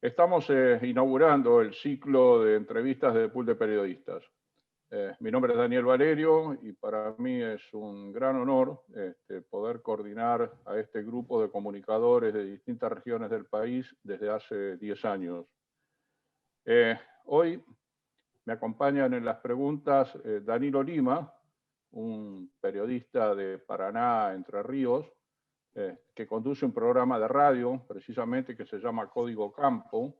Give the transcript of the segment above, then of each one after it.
Estamos inaugurando el ciclo de entrevistas de Pool de Periodistas. Mi nombre es Daniel Valerio y para mí es un gran honor poder coordinar a este grupo de comunicadores de distintas regiones del país desde hace 10 años. Hoy me acompañan en las preguntas Danilo Lima, un periodista de Paraná, Entre Ríos, que conduce un programa de radio, precisamente, que se llama Código Campo.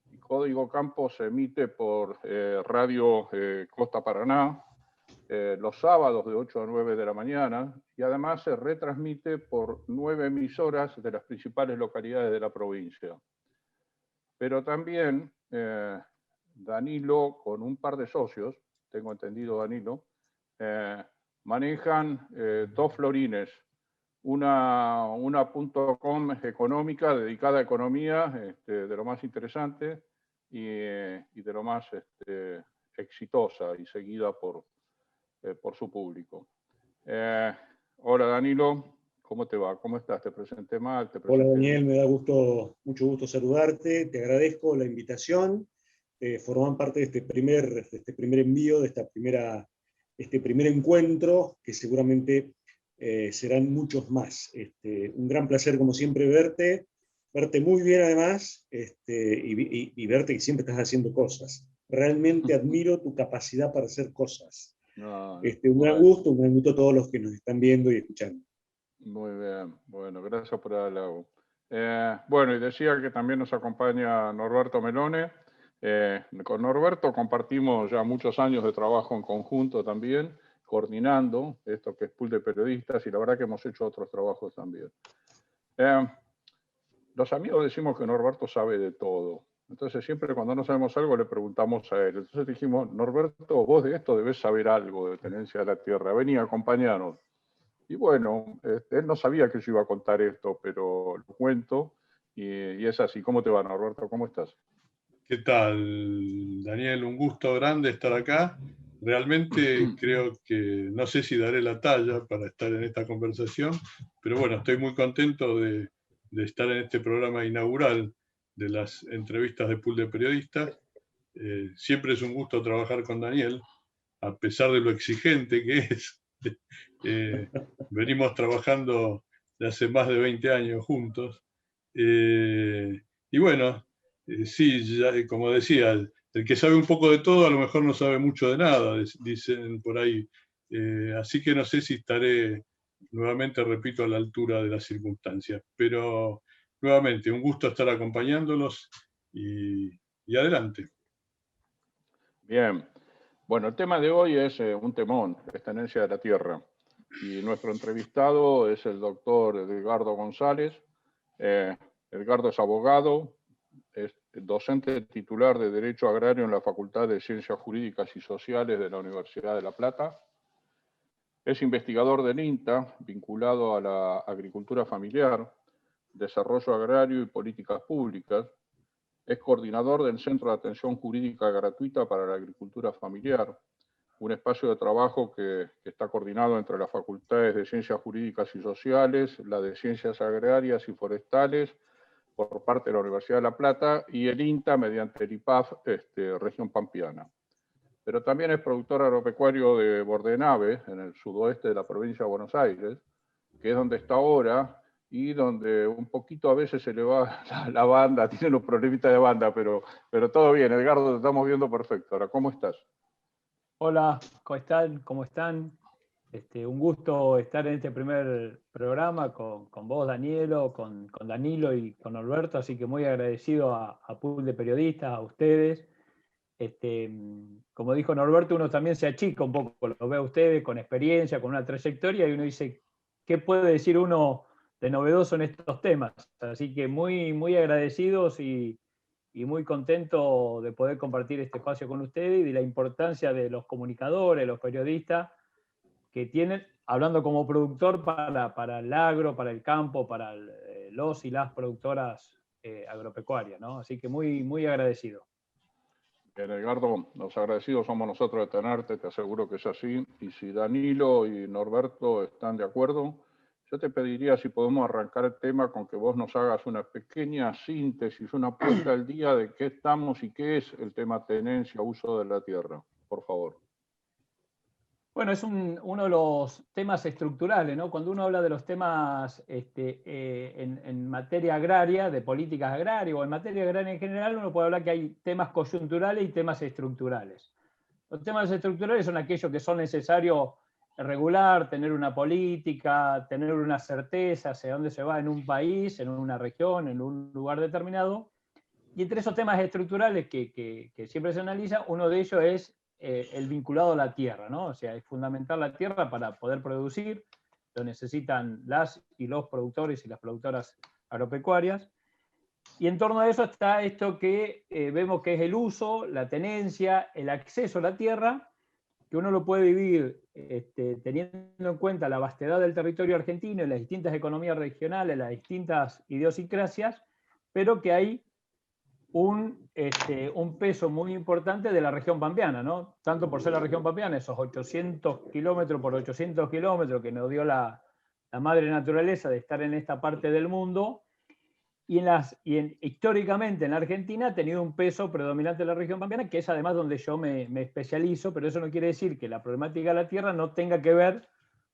Y Código Campo se emite por Radio Costa Paraná, los sábados de 8 a 9 de la mañana, y además se retransmite por 9 emisoras de las principales localidades de la provincia. Pero también Danilo, con un par de socios, tengo entendido Danilo, manejan dos florines, una .com económica dedicada a economía, de lo más interesante y de lo más exitosa y seguida por su público. Hola Danilo, ¿cómo te va? ¿Cómo estás? ¿Te presenté mal? Hola Daniel, me da mucho gusto saludarte, te agradezco la invitación, forman parte de este primer envío, de este primer encuentro, que seguramente serán muchos más. Un gran placer, como siempre, verte muy bien además, y verte que siempre estás haciendo cosas. Realmente admiro tu capacidad para hacer cosas. Un gran gusto a todos los que nos están viendo y escuchando. Muy bien, bueno, gracias por el halago. Bueno, y decía que también nos acompaña Norberto Melone. Con Norberto compartimos ya muchos años de trabajo en conjunto también, coordinando esto que es Pool de Periodistas, y la verdad que hemos hecho otros trabajos también. Los amigos decimos que Norberto sabe de todo. Entonces siempre cuando no sabemos algo le preguntamos a él. Entonces dijimos, Norberto, vos de esto debes saber algo de tenencia de la tierra. Vení, acompañanos. Y bueno, él no sabía que yo iba a contar esto, pero lo cuento y es así. ¿Cómo te va, Norberto? ¿Cómo estás? ¿Qué tal, Daniel? Un gusto grande estar acá. Realmente creo que no sé si daré la talla para estar en esta conversación, pero bueno, estoy muy contento de estar en este programa inaugural de las entrevistas de Pool de Periodistas. Siempre es un gusto trabajar con Daniel, a pesar de lo exigente que es. Venimos trabajando de hace más de 20 años juntos. Y bueno, sí, ya, como decía, el que sabe un poco de todo a lo mejor no sabe mucho de nada, dicen por ahí. Así que no sé si estaré, nuevamente repito, a la altura de las circunstancias. Pero nuevamente, un gusto estar acompañándolos y adelante. Bien. Bueno, el tema de hoy es un temón, es tenencia de la tierra. Y nuestro entrevistado es el doctor Edgardo González. Edgardo es abogado, es docente titular de Derecho Agrario en la Facultad de Ciencias Jurídicas y Sociales de la Universidad de La Plata. Es investigador del INTA, vinculado a la agricultura familiar, desarrollo agrario y políticas públicas. Es coordinador del Centro de Atención Jurídica Gratuita para la Agricultura Familiar, un espacio de trabajo que está coordinado entre las facultades de Ciencias Jurídicas y Sociales, la de Ciencias Agrarias y Forestales, por parte de la Universidad de La Plata, y el INTA mediante el IPAF, región pampeana. Pero también es productor agropecuario de Bordenave, en el sudoeste de la provincia de Buenos Aires, que es donde está ahora, y donde un poquito a veces se le va la banda, tiene los problemitas de banda, pero todo bien. Edgardo, te estamos viendo perfecto. Ahora, ¿cómo estás? Hola, ¿cómo están? ¿Cómo están? Un gusto estar en este primer programa con vos, Danielo, con Danilo y con Norberto, así que muy agradecido a Pool de Periodistas, a ustedes. Como dijo Norberto, uno también se achica un poco, lo ve a ustedes con experiencia, con una trayectoria, y uno dice, ¿qué puede decir uno de novedoso en estos temas? Así que muy agradecidos y muy contento de poder compartir este espacio con ustedes y de la importancia de los comunicadores, los periodistas que tienen, hablando como productor para el agro, para el campo, para los y las productoras agropecuarias, ¿no? Así que muy agradecido. Bien, Edgardo, los agradecidos somos nosotros de tenerte, te aseguro que es así. Y si Danilo y Norberto están de acuerdo, yo te pediría si podemos arrancar el tema con que vos nos hagas una pequeña síntesis, una puesta al día de qué estamos y qué es el tema tenencia, uso de la tierra, por favor. Bueno, es uno de los temas estructurales, ¿no? Cuando uno habla de los temas en materia agraria, de políticas agrarias o en materia agraria en general, uno puede hablar que hay temas coyunturales y temas estructurales. Los temas estructurales son aquellos que son necesarios regular, tener una política, tener una certeza hacia dónde se va en un país, en una región, en un lugar determinado. Y entre esos temas estructurales que siempre se analiza, uno de ellos es el vinculado a la tierra, ¿no? O sea, es fundamental la tierra para poder producir, lo necesitan las y los productores y las productoras agropecuarias. Y en torno a eso está esto que vemos que es el uso, la tenencia, el acceso a la tierra, que uno lo puede dividir teniendo en cuenta la vastedad del territorio argentino y las distintas economías regionales, las distintas idiosincrasias, pero que hay un peso muy importante de la región pampeana, ¿no? Tanto por ser la región pampeana, esos 800 kilómetros por 800 kilómetros que nos dio la madre naturaleza de estar en esta parte del mundo, y históricamente en la Argentina ha tenido un peso predominante en la región pampeana, que es además donde yo me especializo, pero eso no quiere decir que la problemática de la tierra no tenga que ver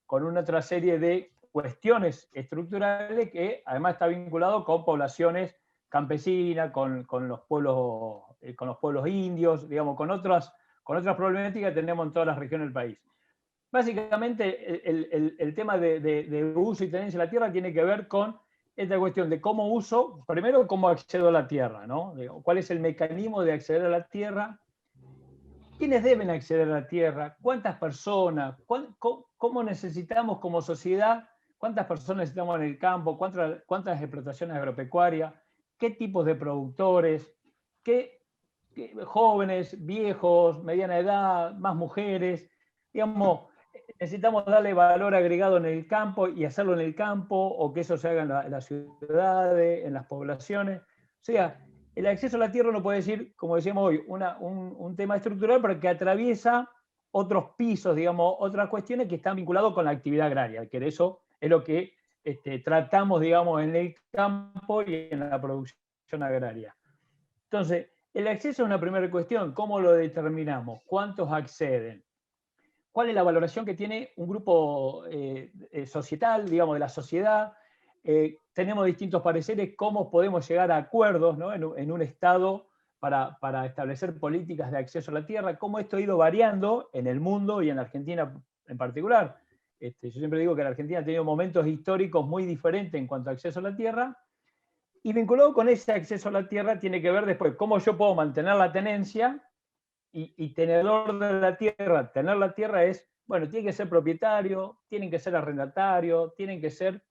con una otra serie de cuestiones estructurales que además está vinculado con poblaciones campesinas, con los pueblos indios, digamos, con otras problemáticas que tenemos en todas las regiones del país. Básicamente, el tema de uso y tenencia de la tierra tiene que ver con esta cuestión de cómo uso, primero cómo accedo a la tierra, ¿no? ¿Cuál es el mecanismo de acceder a la tierra? ¿Quiénes deben acceder a la tierra? ¿Cuántas personas? ¿Cómo necesitamos como sociedad? ¿Cuántas personas necesitamos en el campo? ¿Cuántas explotaciones agropecuarias? ¿Qué tipos de productores? ¿Qué jóvenes, viejos, mediana edad, más mujeres? Digamos, necesitamos darle valor agregado en el campo y hacerlo en el campo, o que eso se haga en las ciudades, en las poblaciones. O sea, el acceso a la tierra no puede decir, como decíamos hoy, un tema estructural, pero que atraviesa otros pisos, digamos, otras cuestiones que están vinculadas con la actividad agraria, que eso es lo que tratamos, digamos, en el campo y en la producción agraria. Entonces, el acceso es una primera cuestión. ¿Cómo lo determinamos? ¿Cuántos acceden? ¿Cuál es la valoración que tiene un grupo societal, digamos, de la sociedad? Tenemos distintos pareceres, cómo podemos llegar a acuerdos, ¿no? en un Estado para establecer políticas de acceso a la tierra, cómo esto ha ido variando en el mundo y en la Argentina en particular. Yo siempre digo que la Argentina ha tenido momentos históricos muy diferentes en cuanto a acceso a la tierra, y vinculado con ese acceso a la tierra tiene que ver después cómo yo puedo mantener la tenencia. Y tenedor de la tierra, tener la tierra es, bueno, tiene que ser propietario, tienen que ser arrendatario, tienen que ser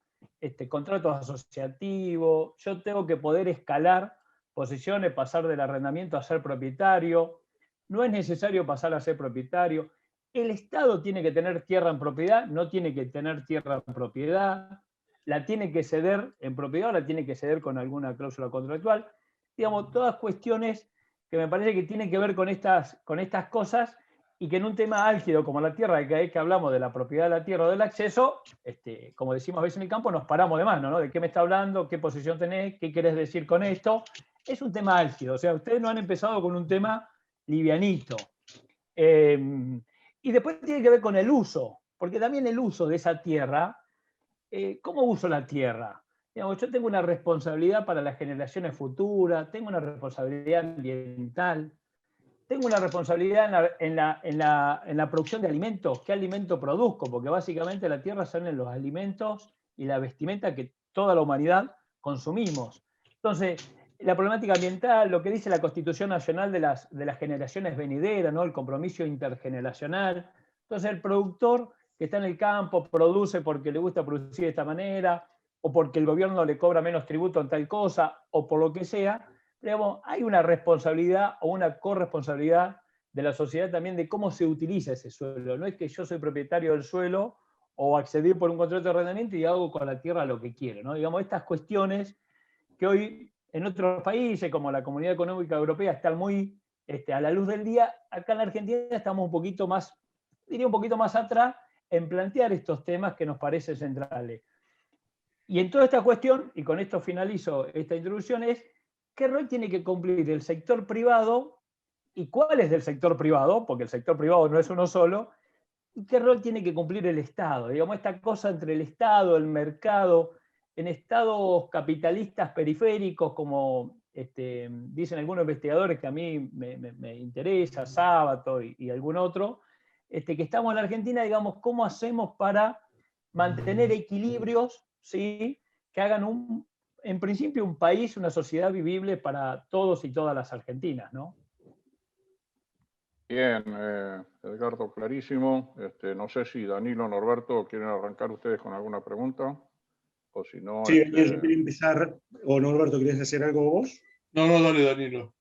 contratos asociativos, yo tengo que poder escalar posiciones, pasar del arrendamiento a ser propietario, no es necesario pasar a ser propietario, el Estado tiene que tener tierra en propiedad, no tiene que tener tierra en propiedad, la tiene que ceder en propiedad, la tiene que ceder con alguna cláusula contractual, digamos, todas cuestiones que me parece que tiene que ver con estas cosas, y que en un tema álgido como la tierra, que hablamos de la propiedad de la tierra o del acceso, como decimos a veces en el campo, nos paramos de mano, ¿no? ¿De qué me está hablando? ¿Qué posición tenés? ¿Qué querés decir con esto? Es un tema álgido, o sea, ustedes no han empezado con un tema livianito. Y después tiene que ver con el uso, porque también el uso de esa tierra, ¿cómo uso la tierra? Digamos, yo tengo una responsabilidad para las generaciones futuras, tengo una responsabilidad ambiental, tengo una responsabilidad en la producción de alimentos. ¿Qué alimento produzco? Porque básicamente la tierra son los alimentos y la vestimenta que toda la humanidad consumimos. Entonces, la problemática ambiental, lo que dice la Constitución Nacional de las generaciones venideras, ¿no? El compromiso intergeneracional. Entonces, el productor que está en el campo produce porque le gusta producir de esta manera, o porque el gobierno le cobra menos tributo en tal cosa, o por lo que sea, digamos, hay una responsabilidad o una corresponsabilidad de la sociedad también de cómo se utiliza ese suelo. No es que yo soy propietario del suelo o accedí por un contrato de arrendamiento y hago con la tierra lo que quiero, ¿no? Digamos, estas cuestiones que hoy en otros países, como la Comunidad Económica Europea, están muy a la luz del día, acá en la Argentina estamos un poquito más, diría un poquito más atrás, en plantear estos temas que nos parecen centrales. Y en toda esta cuestión, y con esto finalizo esta introducción, es qué rol tiene que cumplir el sector privado y cuál es del sector privado, porque el sector privado no es uno solo, y qué rol tiene que cumplir el Estado. Digamos, esta cosa entre el Estado, el mercado, en estados capitalistas periféricos, como dicen algunos investigadores que a mí me interesa, Sábato y algún otro, que estamos en la Argentina, digamos, ¿cómo hacemos para mantener equilibrios, ¿sí?, que hagan en principio un país, una sociedad vivible para todos y todas las argentinas, ¿no? Bien, Edgardo, clarísimo. No sé si Danilo o Norberto quieren arrancar ustedes con alguna pregunta, o si no... Sí, Daniel, yo quería empezar, o Norberto, ¿querías hacer algo vos? No, dale, Danilo.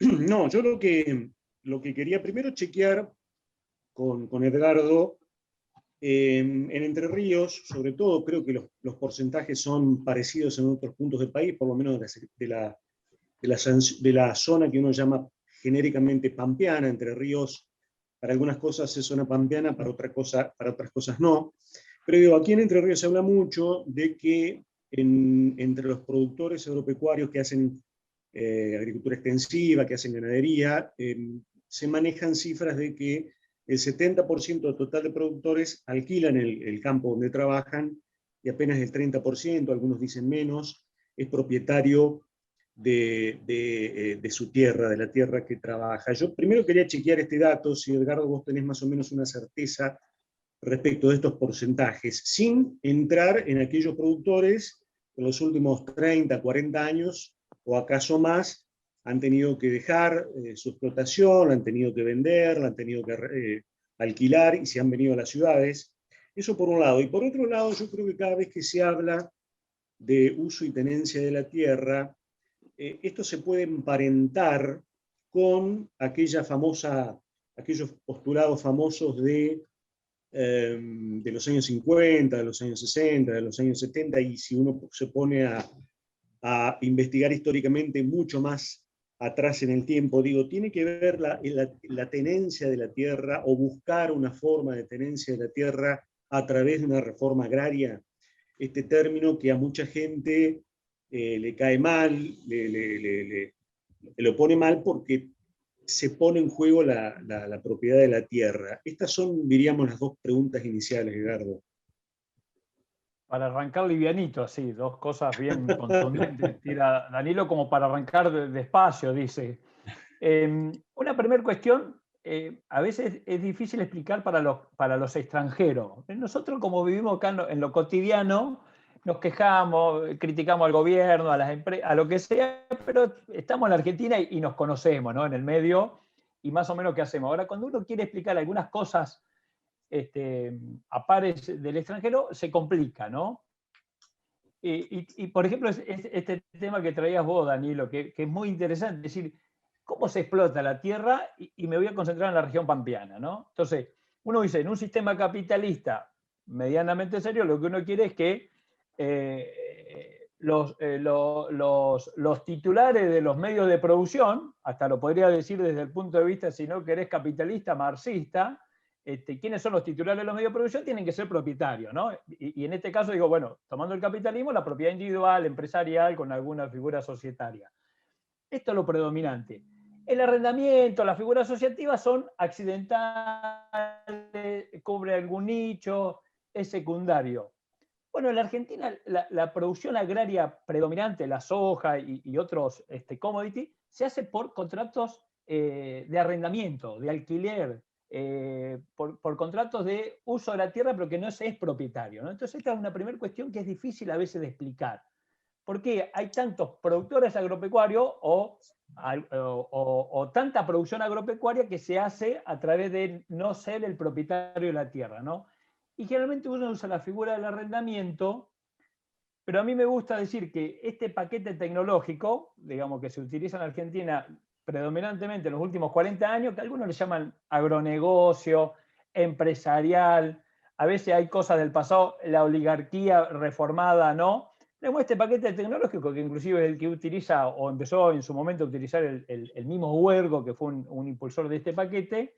No, yo lo que quería primero chequear con Edgardo, en Entre Ríos, sobre todo, creo que los porcentajes son parecidos en otros puntos del país, por lo menos de la zona que uno llama genéricamente pampeana. Entre Ríos, para algunas cosas es zona pampeana, para otras cosas no. Pero digo, aquí en Entre Ríos se habla mucho de que entre los productores agropecuarios que hacen agricultura extensiva, que hacen ganadería, se manejan cifras de que el 70% total de productores alquilan el campo donde trabajan y apenas el 30%, algunos dicen menos, es propietario de su tierra, de la tierra que trabaja. Yo primero quería chequear este dato, si Edgardo vos tenés más o menos una certeza respecto de estos porcentajes, sin entrar en aquellos productores que en los últimos 30, 40 años, o acaso más, han tenido que dejar su explotación, han tenido que vender, la han tenido que alquilar y se han venido a las ciudades. Eso por un lado. Y por otro lado, yo creo que cada vez que se habla de uso y tenencia de la tierra, esto se puede emparentar con aquellos postulados famosos de los años 50, de los años 60, de los años 70, y si uno se pone a investigar históricamente mucho más atrás en el tiempo, digo, tiene que ver la tenencia de la tierra o buscar una forma de tenencia de la tierra a través de una reforma agraria. Este término que a mucha gente le cae mal, lo pone mal porque se pone en juego la propiedad de la tierra. Estas son, diríamos, las dos preguntas iniciales, Edgardo. Para arrancar livianito, así, dos cosas bien contundentes. Tira Danilo como para arrancar despacio, dice. Una primera cuestión, a veces es difícil explicar para los extranjeros. Nosotros, como vivimos acá en lo cotidiano, nos quejamos, criticamos al gobierno, a las empresas, a lo que sea, pero estamos en la Argentina y nos conocemos, ¿no?, en el medio, y más o menos qué hacemos. Ahora, cuando uno quiere explicar algunas cosas a pares del extranjero, se complica, ¿no? Y por ejemplo, este tema que traías vos, Danilo, que es muy interesante, es decir, cómo se explota la tierra, y me voy a concentrar en la región pampeana, ¿no? Entonces, uno dice, en un sistema capitalista medianamente serio, lo que uno quiere es que los titulares de los medios de producción, hasta lo podría decir desde el punto de vista, si no querés capitalista, marxista, ¿quiénes son los titulares de los medios de producción? Tienen que ser propietarios, ¿no? Y en este caso digo, bueno, tomando el capitalismo, la propiedad individual, empresarial, con alguna figura societaria. Esto es lo predominante. El arrendamiento, las figuras asociativas son accidentales, cubre algún nicho, es secundario. Bueno, en la Argentina la producción agraria predominante, la soja y otros commodities, se hace por contratos de arrendamiento, de alquiler, por contratos de uso de la tierra, pero que no se es propietario, ¿no? Entonces esta es una primera cuestión que es difícil a veces de explicar. ¿Por qué hay tantos productores agropecuarios o tanta producción agropecuaria que se hace a través de no ser el propietario de la tierra, ¿no? Y generalmente uno usa la figura del arrendamiento, pero a mí me gusta decir que este paquete tecnológico, digamos, que se utiliza en Argentina predominantemente en los últimos 40 años, que algunos le llaman agronegocio, empresarial, a veces hay cosas del pasado, la oligarquía reformada, ¿no? Este paquete tecnológico, que inclusive es el que utiliza, o empezó en su momento a utilizar el mismo Huergo, que fue un impulsor de este paquete,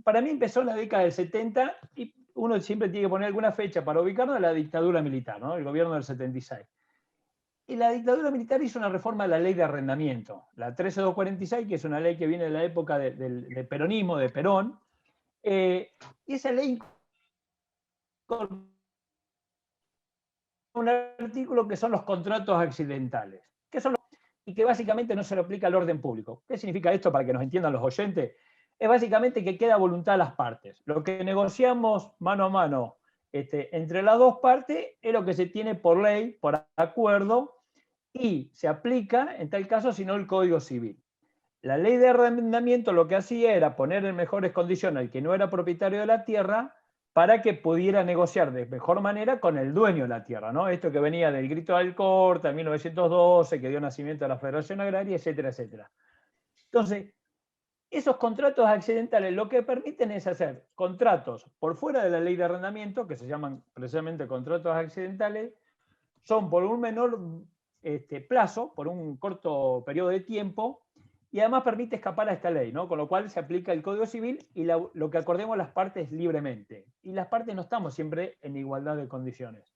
para mí empezó en la década del 70 y uno siempre tiene que poner alguna fecha para ubicarnos, la dictadura militar, ¿no? El gobierno del 76. Y la dictadura militar hizo una reforma de la ley de arrendamiento, la 13246, que es una ley que viene de la época del peronismo, de Perón, y esa ley un artículo que son los contratos accidentales, y que básicamente no se le aplica al orden público. ¿Qué significa esto para que nos entiendan los oyentes? Es básicamente que queda voluntad a las partes. Lo que negociamos mano a mano entre las dos partes es lo que se tiene por ley, por acuerdo, y se aplica en tal caso si no el Código Civil. La ley de arrendamiento lo que hacía era poner en mejores condiciones al que no era propietario de la tierra para que pudiera negociar de mejor manera con el dueño de la tierra, ¿no? Esto que venía del grito de Alcorta en 1912, que dio nacimiento a la Federación Agraria, etcétera, etcétera. Entonces, esos contratos accidentales lo que permiten es hacer contratos por fuera de la ley de arrendamiento, que se llaman precisamente contratos accidentales, son por un menor plazo, por un corto periodo de tiempo, y además permite escapar a esta ley, ¿no? Con lo cual se aplica el Código Civil y lo que acordemos las partes libremente. Y las partes no estamos siempre en igualdad de condiciones.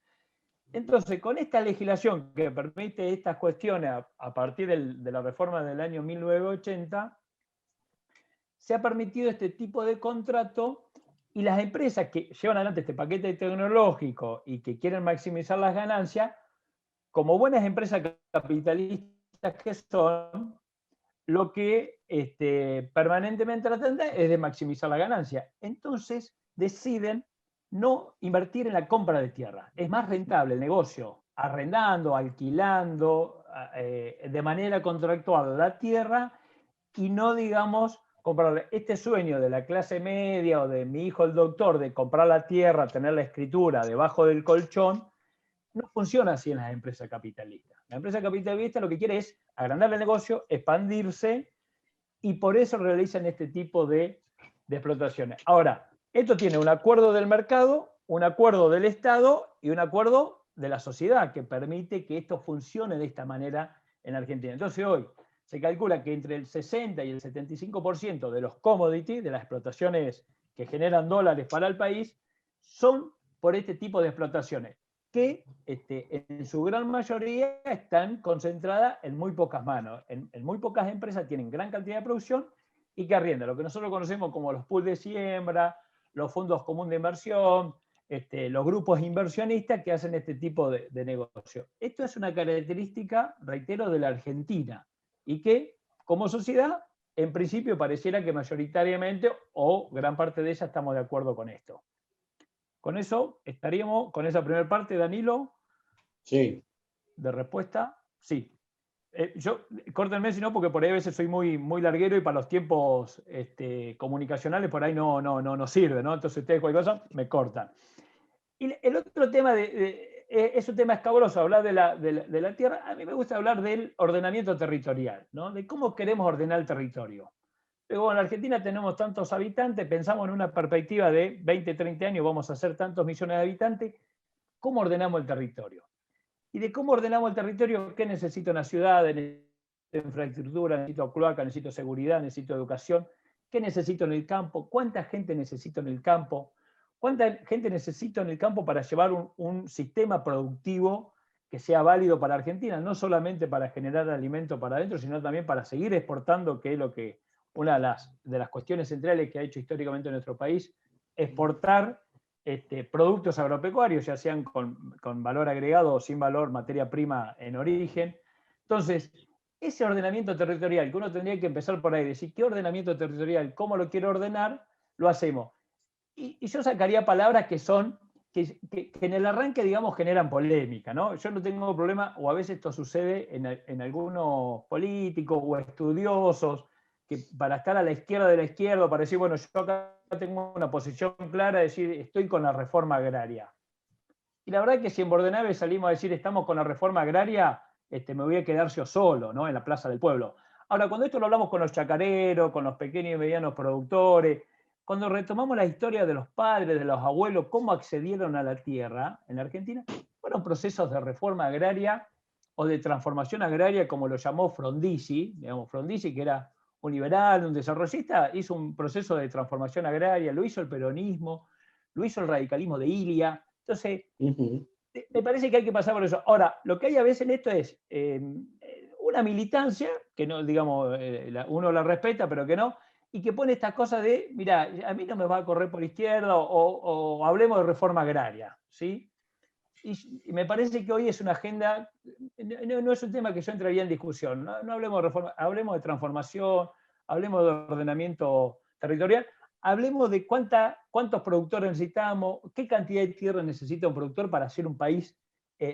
Entonces, con esta legislación que permite estas cuestiones a partir de la reforma del año 1980, se ha permitido este tipo de contrato y las empresas que llevan adelante este paquete tecnológico y que quieren maximizar las ganancias, como buenas empresas capitalistas que son, lo que permanentemente tratan es de maximizar la ganancia. Entonces deciden no invertir en la compra de tierra. Es más rentable el negocio arrendando, alquilando, de manera contractual la tierra y no, digamos, comprar este sueño de la clase media o de mi hijo el doctor de comprar la tierra, tener la escritura debajo del colchón. No funciona así en las empresas capitalistas. La empresa capitalista lo que quiere es agrandar el negocio, expandirse, y por eso realizan este tipo de explotaciones. Ahora, esto tiene un acuerdo del mercado, un acuerdo del Estado y un acuerdo de la sociedad que permite que esto funcione de esta manera en Argentina. Entonces hoy se calcula que entre el 60 y el 75% de los commodities, de las explotaciones que generan dólares para el país, son por este tipo de explotaciones, que en su gran mayoría están concentradas en muy pocas manos, en muy pocas empresas tienen gran cantidad de producción y que arriendan, lo que nosotros conocemos como los pools de siembra, los fondos comunes de inversión, los grupos inversionistas que hacen este tipo de negocio. Esto es una característica, reitero, de la Argentina y que como sociedad, en principio pareciera que mayoritariamente o gran parte de ella estamos de acuerdo con esto. Con eso estaríamos, con esa primera parte, Danilo. Sí. ¿De respuesta? Sí. Yo, córtenme si no, porque por ahí a veces soy muy, muy larguero y para los tiempos comunicacionales por ahí no sirve, ¿no? Entonces ustedes cualquier cosa me cortan. Y el otro tema es un tema escabroso, hablar de la tierra. A mí me gusta hablar del ordenamiento territorial, ¿no? De cómo queremos ordenar el territorio. Luego en Argentina tenemos tantos habitantes, pensamos en una perspectiva de 20, 30 años, vamos a ser tantos millones de habitantes, ¿cómo ordenamos el territorio? Y de cómo ordenamos el territorio, ¿qué necesito en la ciudad? Necesito infraestructura, necesito cloaca, necesito seguridad, necesito educación. ¿Qué necesito en el campo? ¿Cuánta gente necesito en el campo? ¿Cuánta gente necesito en el campo para llevar un sistema productivo que sea válido para Argentina? No solamente para generar alimento para adentro, sino también para seguir exportando, que es lo que una de las cuestiones centrales que ha hecho históricamente nuestro país, exportar productos agropecuarios, ya sean con valor agregado o sin valor, materia prima en origen. Entonces, ese ordenamiento territorial, que uno tendría que empezar por ahí, decir, ¿qué ordenamiento territorial? ¿Cómo lo quiero ordenar? Lo hacemos. Y yo sacaría palabras que son, que en el arranque, digamos, generan polémica, ¿no? Yo no tengo problema, o a veces esto sucede en algunos políticos o estudiosos, que para estar a la izquierda de la izquierda, para decir, bueno, yo acá tengo una posición clara, decir, estoy con la reforma agraria. Y la verdad es que si en Bordenave salimos a decir, estamos con la reforma agraria, me voy a quedar yo solo, ¿no? En la Plaza del Pueblo. Ahora, cuando esto lo hablamos con los chacareros, con los pequeños y medianos productores, cuando retomamos la historia de los padres, de los abuelos, cómo accedieron a la tierra en la Argentina, fueron procesos de reforma agraria o de transformación agraria, como lo llamó Frondizi, digamos, Frondizi, que era un liberal, un desarrollista, hizo un proceso de transformación agraria, lo hizo el peronismo, lo hizo el radicalismo de Ilia. Entonces, me parece que hay que pasar por eso. Ahora, lo que hay a veces en esto es una militancia, que no, digamos, uno la respeta, pero que no, y que pone estas cosas de, mira, a mí no me va a correr por izquierda, o hablemos de reforma agraria, ¿sí? Y me parece que hoy es una agenda, no es un tema que yo entraría en discusión, no hablemos de reforma, hablemos de transformación, hablemos de ordenamiento territorial, hablemos de cuántos productores necesitamos, qué cantidad de tierra necesita un productor para ser un país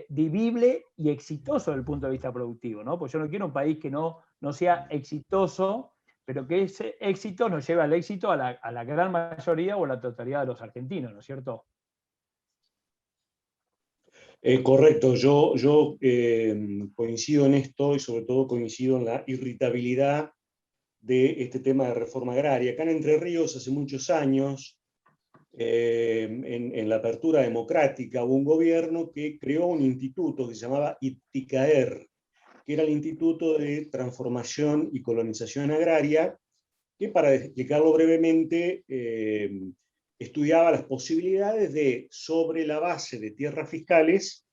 vivible y exitoso desde el punto de vista productivo, ¿no? Pues yo no quiero un país que no sea exitoso, pero que ese éxito nos lleve al éxito a la gran mayoría o a la totalidad de los argentinos, ¿no es cierto? Correcto, yo coincido en esto y sobre todo coincido en la irritabilidad de este tema de reforma agraria. Acá en Entre Ríos hace muchos años, en la apertura democrática, hubo un gobierno que creó un instituto que se llamaba ITICAER, que era el Instituto de Transformación y Colonización Agraria, que, para explicarlo brevemente, estudiaba las posibilidades de, sobre la base de tierras fiscales,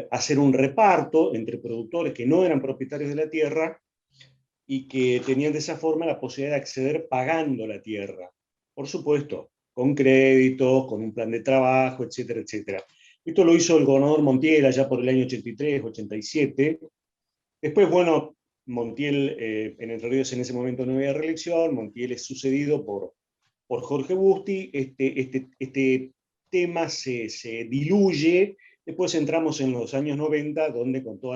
hacer un reparto entre productores que no eran propietarios de la tierra y que tenían de esa forma la posibilidad de acceder pagando la tierra. Por supuesto, con créditos, con un plan de trabajo, etcétera, etcétera. Esto lo hizo el gobernador Montiel allá por el año 83, 87. Después, bueno, Montiel, en Entre Ríos en ese momento no había reelección, Montiel es sucedido por Jorge Busti, este tema se diluye. Después entramos en los años 90, donde con todo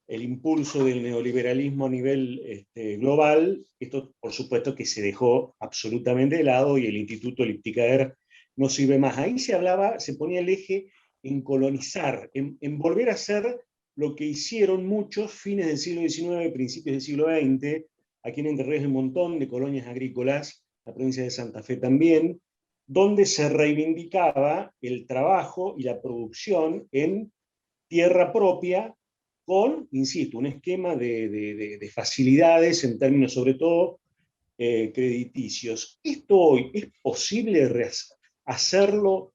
el impulso del neoliberalismo a nivel global, esto por supuesto que se dejó absolutamente de lado y el Instituto ITICAER no sirve más. Ahí se ponía el eje en colonizar, en volver a hacer lo que hicieron muchos fines del siglo XIX, principios del siglo XX. Aquí en Entre Ríos hay un montón de colonias agrícolas, la provincia de Santa Fe también, donde se reivindicaba el trabajo y la producción en tierra propia con, insisto, un esquema de facilidades en términos sobre todo crediticios. ¿Esto hoy es posible hacerlo?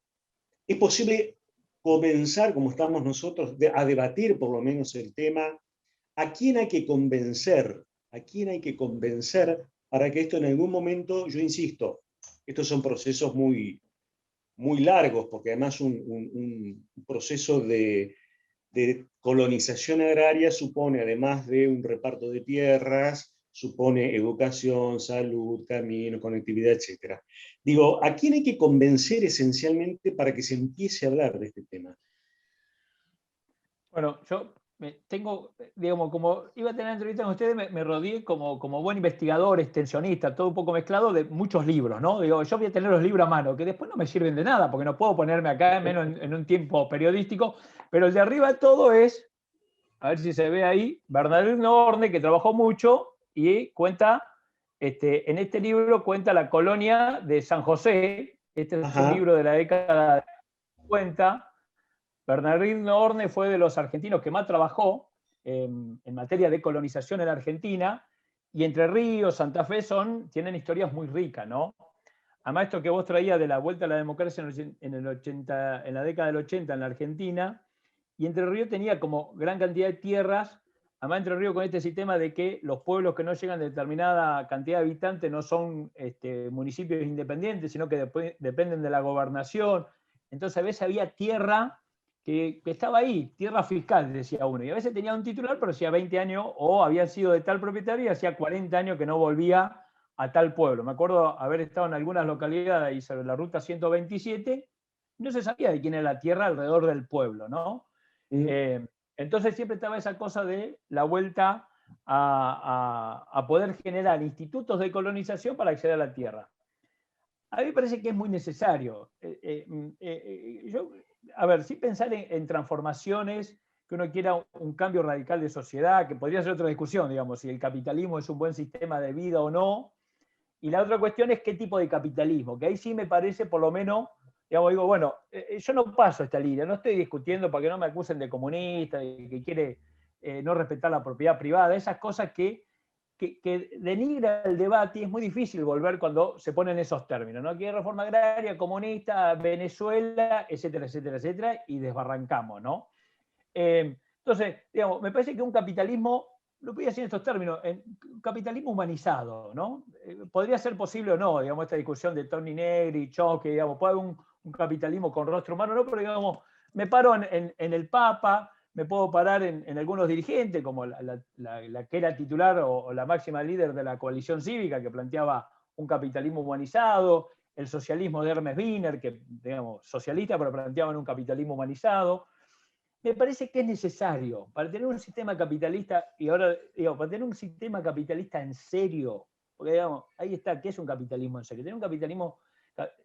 ¿Es posible comenzar, como estamos nosotros, a debatir por lo menos el tema? ¿A quién hay que convencer? ¿A quién hay que convencer para que esto en algún momento, yo insisto, estos son procesos muy, muy largos, porque además un proceso de colonización agraria supone, además de un reparto de tierras, supone educación, salud, camino, conectividad, etc. Digo, ¿a quién hay que convencer esencialmente para que se empiece a hablar de este tema? Bueno, yo tengo, digamos, como iba a tener entrevista con ustedes, me rodeé como buen investigador, extensionista, todo un poco mezclado de muchos libros, ¿no? Digo, yo voy a tener los libros a mano, que después no me sirven de nada, porque no puedo ponerme acá, menos en un tiempo periodístico, pero el de arriba todo es, a ver si se ve ahí, Bernardino Orne, que trabajó mucho y cuenta, en este libro cuenta la colonia de San José. Este es un libro de la década de 50. Bernardino Orne fue de los argentinos que más trabajó en materia de colonización en Argentina, y Entre Ríos, Santa Fe tienen historias muy ricas, ¿no? Además, esto que vos traías de la vuelta a la democracia en la década del 80 en la Argentina, y Entre Ríos tenía como gran cantidad de tierras, además Entre Ríos con este sistema de que los pueblos que no llegan a determinada cantidad de habitantes no son municipios independientes, sino que dependen de la gobernación. Entonces a veces había tierra que estaba ahí, tierra fiscal, decía uno, y a veces tenía un titular, pero hacía 20 años, o había sido de tal propietario y hacía 40 años que no volvía a tal pueblo. Me acuerdo haber estado en algunas localidades ahí sobre la ruta 127, no se sabía de quién era la tierra alrededor del pueblo, ¿no? Entonces siempre estaba esa cosa de la vuelta a poder generar institutos de colonización para acceder a la tierra. A mí me parece que es muy necesario. A ver, sí pensar en transformaciones, que uno quiera un cambio radical de sociedad, que podría ser otra discusión, digamos, si el capitalismo es un buen sistema de vida o no. Y la otra cuestión es qué tipo de capitalismo, que ahí sí me parece, por lo menos, digamos, digo, bueno, yo no paso esta línea, no estoy discutiendo para que no me acusen de comunista, de que quiere no respetar la propiedad privada, esas cosas que que denigra el debate y es muy difícil volver cuando se ponen esos términos, ¿no? Aquí hay reforma agraria, comunista, Venezuela, etcétera, etcétera, etcétera, y desbarrancamos, ¿no? Entonces, digamos, me parece que un capitalismo, lo voy a decir en estos términos, un capitalismo humanizado, ¿no? Podría ser posible o no, digamos, esta discusión de Tony Negri, Choque, digamos, puede haber un capitalismo con rostro humano, no, pero digamos, me paro en el Papa, me puedo parar en algunos dirigentes, como la que era titular o la máxima líder de la coalición cívica, que planteaba un capitalismo humanizado, el socialismo de Hermes Wiener, que, digamos, socialista, pero planteaban un capitalismo humanizado. Me parece que es necesario para tener un sistema capitalista, y ahora digo, para tener un sistema capitalista en serio, porque digamos, ahí está, ¿qué es un capitalismo en serio? Tener un capitalismo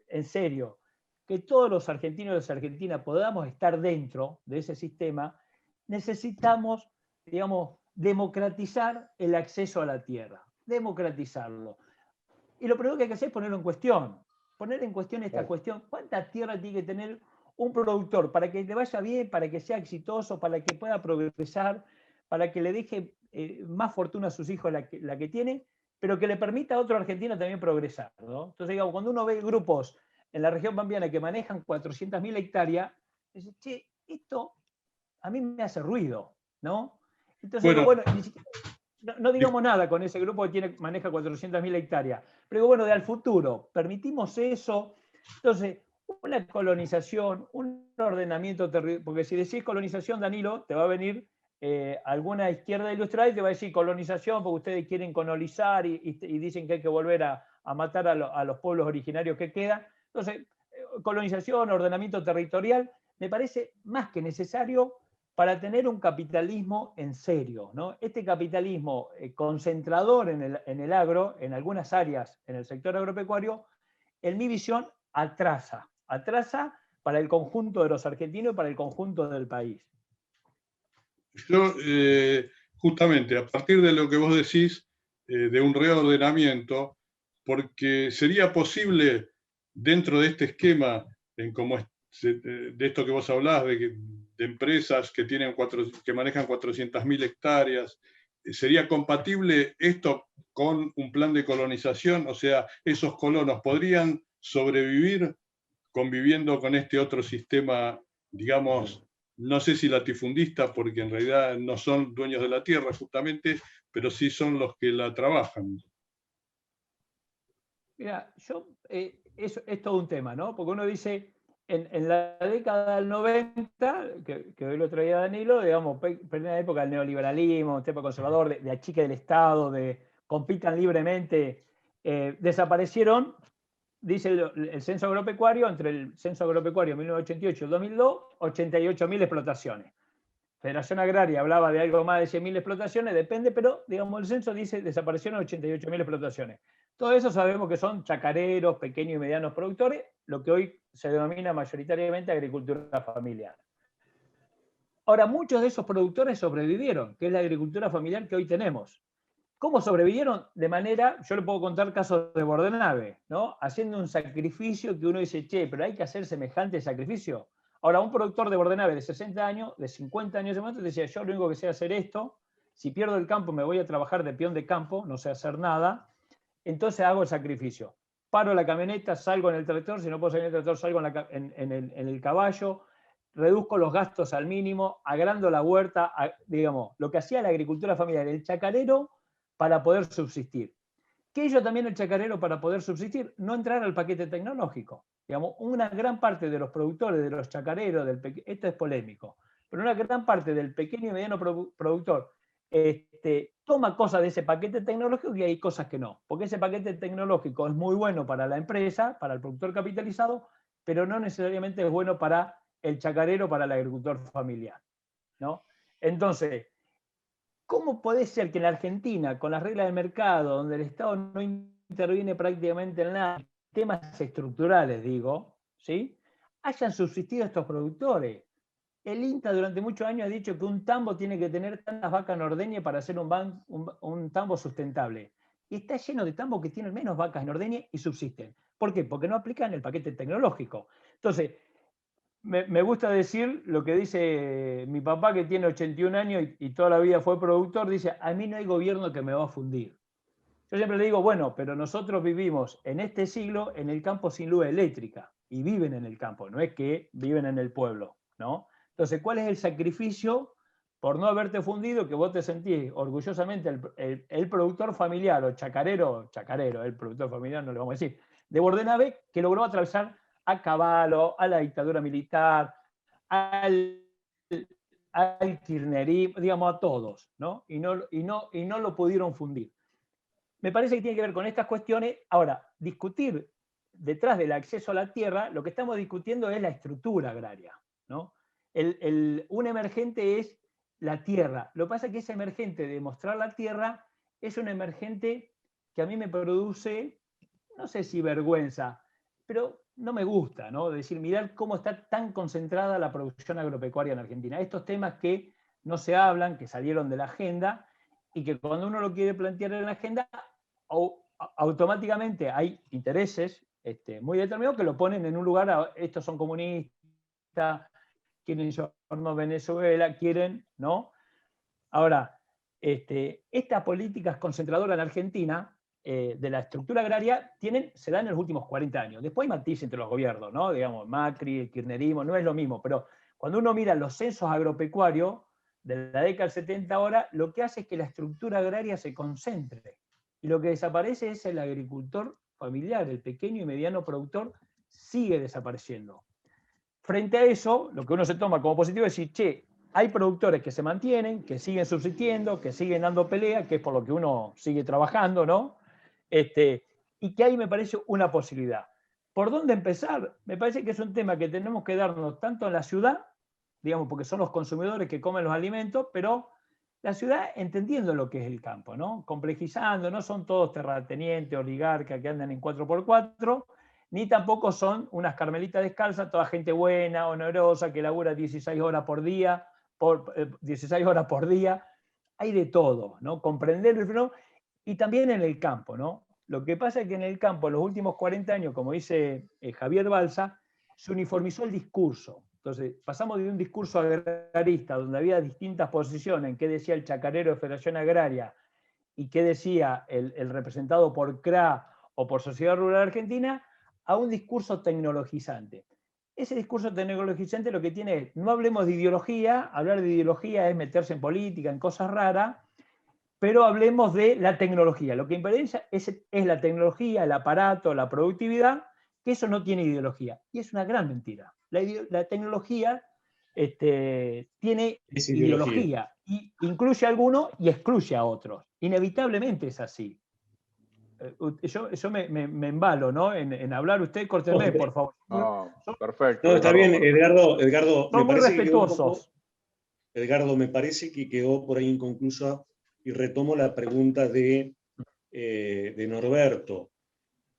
en serio, que todos los argentinos y las argentinas podamos estar dentro de ese sistema, necesitamos, digamos, democratizar el acceso a la tierra, democratizarlo. Y lo primero que hay que hacer es ponerlo en cuestión, poner en cuestión esta cuestión, ¿cuánta tierra tiene que tener un productor para que le vaya bien, para que sea exitoso, para que pueda progresar, para que le deje más fortuna a sus hijos la que tiene, pero que le permita a otro argentino también progresar, ¿no? Entonces, digamos, cuando uno ve grupos en la región pampeana que manejan 400.000 hectáreas, dice, che, esto a mí me hace ruido, ¿no? Entonces, Bueno, bueno, ni siquiera, no digamos nada con ese grupo que maneja 400.000 hectáreas, pero bueno, de al futuro, permitimos eso. Entonces, una colonización, un ordenamiento territorial, porque si decís colonización, Danilo, te va a venir alguna izquierda ilustrada y te va a decir colonización porque ustedes quieren colonizar y dicen que hay que volver a matar a los pueblos originarios que quedan. Entonces, colonización, ordenamiento territorial, me parece más que necesario para tener un capitalismo en serio, ¿no? Este capitalismo concentrador en el agro, en algunas áreas, en el sector agropecuario, en mi visión, atrasa para el conjunto de los argentinos y para el conjunto del país. Yo, justamente, a partir de lo que vos decís, de un reordenamiento, porque sería posible, dentro de este esquema, de esto que vos hablás, de empresas que manejan 400.000 hectáreas, ¿sería compatible esto con un plan de colonización? O sea, esos colonos podrían sobrevivir conviviendo con este otro sistema, digamos, no sé si latifundista, porque en realidad no son dueños de la tierra justamente, pero sí son los que la trabajan. Mira, es todo un tema, ¿no? Porque uno dice, en la década del 90, que hoy lo traía Danilo, digamos, primera época del neoliberalismo, un tema conservador, de achique del Estado, de compitan libremente, desaparecieron, dice el censo agropecuario, entre el censo agropecuario 1988 y el 2002, 88.000 explotaciones. Federación Agraria hablaba de algo más de 100.000 explotaciones, depende, pero digamos el censo dice desaparecieron 88.000 explotaciones. Todo eso sabemos que son chacareros, pequeños y medianos productores, lo que hoy se denomina mayoritariamente agricultura familiar. Ahora, muchos de esos productores sobrevivieron, que es la agricultura familiar que hoy tenemos. ¿Cómo sobrevivieron? De manera, yo le puedo contar casos de Bordenave, ¿no? Haciendo un sacrificio que uno dice, che, pero hay que hacer semejante sacrificio. Ahora, un productor de Bordenave de 60 años, de 50 años de momento, decía, yo lo único que sé hacer esto, si pierdo el campo me voy a trabajar de peón de campo, no sé hacer nada, entonces hago el sacrificio. Paro la camioneta, salgo en el tractor, si no puedo salir en el tractor, salgo en el caballo, reduzco los gastos al mínimo, agrando la huerta, digamos, lo que hacía la agricultura familiar, el chacarero, para poder subsistir. ¿Qué hizo también el chacarero para poder subsistir? No entrar al paquete tecnológico. Digamos, una gran parte de los productores, de los chacareros, esto es polémico, pero una gran parte del pequeño y mediano productor toma cosas de ese paquete tecnológico y hay cosas que no. Porque ese paquete tecnológico es muy bueno para la empresa, para el productor capitalizado, pero no necesariamente es bueno para el chacarero, para el agricultor familiar, ¿no? Entonces, ¿cómo puede ser que en la Argentina, con las reglas del mercado, donde el Estado no interviene prácticamente en nada, temas estructurales, digo, ¿sí?, hayan subsistido estos productores? El INTA durante muchos años ha dicho que un tambo tiene que tener tantas vacas en ordeña para hacer un tambo sustentable. Y está lleno de tambos que tienen menos vacas en ordeña y subsisten. ¿Por qué? Porque no aplican el paquete tecnológico. Entonces, me gusta decir lo que dice mi papá, que tiene 81 años y toda la vida fue productor, dice, a mí no hay gobierno que me va a fundir. Yo siempre le digo, bueno, pero nosotros vivimos en este siglo en el campo sin luz eléctrica, y viven en el campo, no es que viven en el pueblo, ¿no? Entonces, ¿cuál es el sacrificio por no haberte fundido, que vos te sentís orgullosamente el productor familiar o chacarero, el productor familiar no le vamos a decir, de Bordenave, que logró atravesar a caballo, a la dictadura militar, al kirchnerismo, digamos, a todos, ¿no? Y no lo pudieron fundir. Me parece que tiene que ver con estas cuestiones. Ahora, discutir detrás del acceso a la tierra, lo que estamos discutiendo es la estructura agraria, ¿no? Un emergente es la tierra. Lo que pasa es que ese emergente de mostrar la tierra es un emergente que a mí me produce, no sé si vergüenza, pero no me gusta, ¿no? Decir, mirar cómo está tan concentrada la producción agropecuaria en Argentina. Estos temas que no se hablan, que salieron de la agenda, y que cuando uno lo quiere plantear en la agenda, automáticamente hay intereses muy determinados que lo ponen en un lugar, estos son comunistas, quieren llamarnos Venezuela, quieren, ¿no? Ahora, estas políticas concentradoras en Argentina, de la estructura agraria, se dan en los últimos 40 años. Después hay matices entre los gobiernos, ¿no? Digamos, Macri, el kirchnerismo, no es lo mismo, pero cuando uno mira los censos agropecuarios de la década del 70 ahora, lo que hace es que la estructura agraria se concentre. Y lo que desaparece es el agricultor familiar, el pequeño y mediano productor sigue desapareciendo. Frente a eso, lo que uno se toma como positivo es decir, che, hay productores que se mantienen, que siguen subsistiendo, que siguen dando pelea, que es por lo que uno sigue trabajando, ¿no? Y que ahí me parece una posibilidad. ¿Por dónde empezar? Me parece que es un tema que tenemos que darnos tanto en la ciudad, digamos, porque son los consumidores que comen los alimentos, pero la ciudad entendiendo lo que es el campo, ¿no? Complejizando, no son todos terratenientes, oligarcas que andan en 4x4, ni tampoco son unas carmelitas descalzas, toda gente buena, honorosa, que labura 16 horas por día, 16 horas por día. Hay de todo, ¿no? Comprender el fenómeno, y también en el campo, ¿no? Lo que pasa es que en el campo, en los últimos 40 años, como dice Javier Balsa, se uniformizó el discurso. Entonces, pasamos de un discurso agrarista, donde había distintas posiciones, en qué decía el chacarero de Federación Agraria y qué decía el representado por CRA o por Sociedad Rural Argentina, a un discurso tecnologizante. Ese discurso tecnologizante lo que tiene es, no hablemos de ideología, hablar de ideología es meterse en política, en cosas raras, pero hablemos de la tecnología. Lo que interesa es la tecnología, el aparato, la productividad, que eso no tiene ideología. Y es una gran mentira. La tecnología tiene ideología. Y incluye a algunos y excluye a otros. Inevitablemente es así. Yo me embalo, ¿no? En hablar. Usted, córteme, por favor. Perfecto. No, está bien, Edgardo. Son muy respetuosos. Edgardo, me parece que quedó por ahí inconclusa, y retomo la pregunta de Norberto.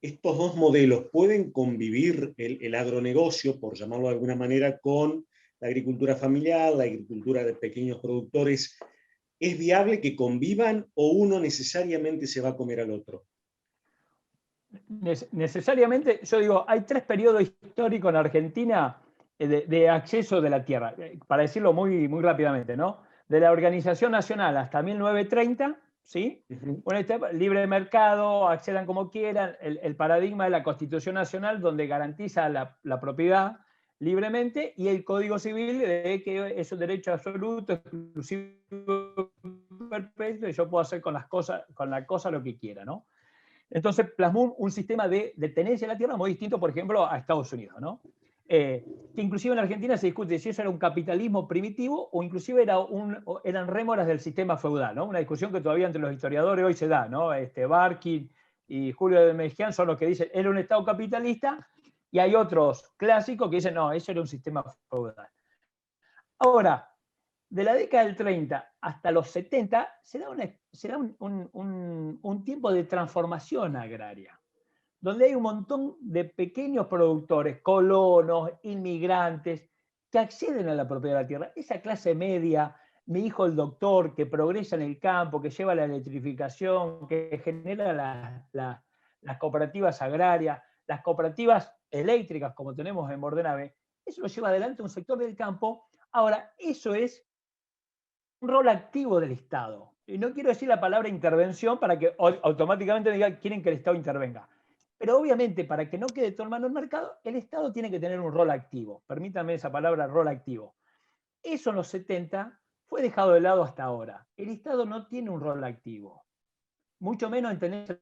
¿Estos dos modelos pueden convivir, el agronegocio, por llamarlo de alguna manera, con la agricultura familiar, la agricultura de pequeños productores? ¿Es viable que convivan o uno necesariamente se va a comer al otro? Necesariamente, yo digo, hay 3 periodos históricos en Argentina de acceso de la tierra, para decirlo muy, muy rápidamente, ¿no? De la Organización Nacional hasta 1930, ¿sí? Bueno, libre mercado, accedan como quieran, el paradigma de la Constitución Nacional, donde garantiza la propiedad libremente, y el Código Civil, de que es un derecho absoluto, exclusivo, perpetuo, y yo puedo hacer con la cosa lo que quiera, ¿no? Entonces plasmó un sistema de tenencia de la tierra muy distinto, por ejemplo, a Estados Unidos, ¿no? Que inclusive en Argentina se discute si eso era un capitalismo primitivo o inclusive eran rémoras del sistema feudal, ¿no? Una discusión que todavía entre los historiadores hoy se da, ¿no? Barkin y Julio de Mejián son los que dicen era un Estado capitalista, y hay otros clásicos que dicen no, eso era un sistema feudal. Ahora, de la década del 30 hasta los 70 se da un tiempo de transformación agraria, donde hay un montón de pequeños productores, colonos, inmigrantes, que acceden a la propiedad de la tierra. Esa clase media, mi hijo el doctor, que progresa en el campo, que lleva la electrificación, que genera las cooperativas agrarias, las cooperativas eléctricas, como tenemos en Bordenave, Eso lo lleva adelante un sector del campo. Ahora, eso es un rol activo del Estado. Y no quiero decir la palabra intervención para que automáticamente digan quieren que el Estado intervenga. Pero obviamente, para que no quede todo en mano del mercado, el Estado tiene que tener un rol activo. Permítanme esa palabra, rol activo. Eso en los 70 fue dejado de lado hasta ahora. El Estado no tiene un rol activo. Mucho menos en tener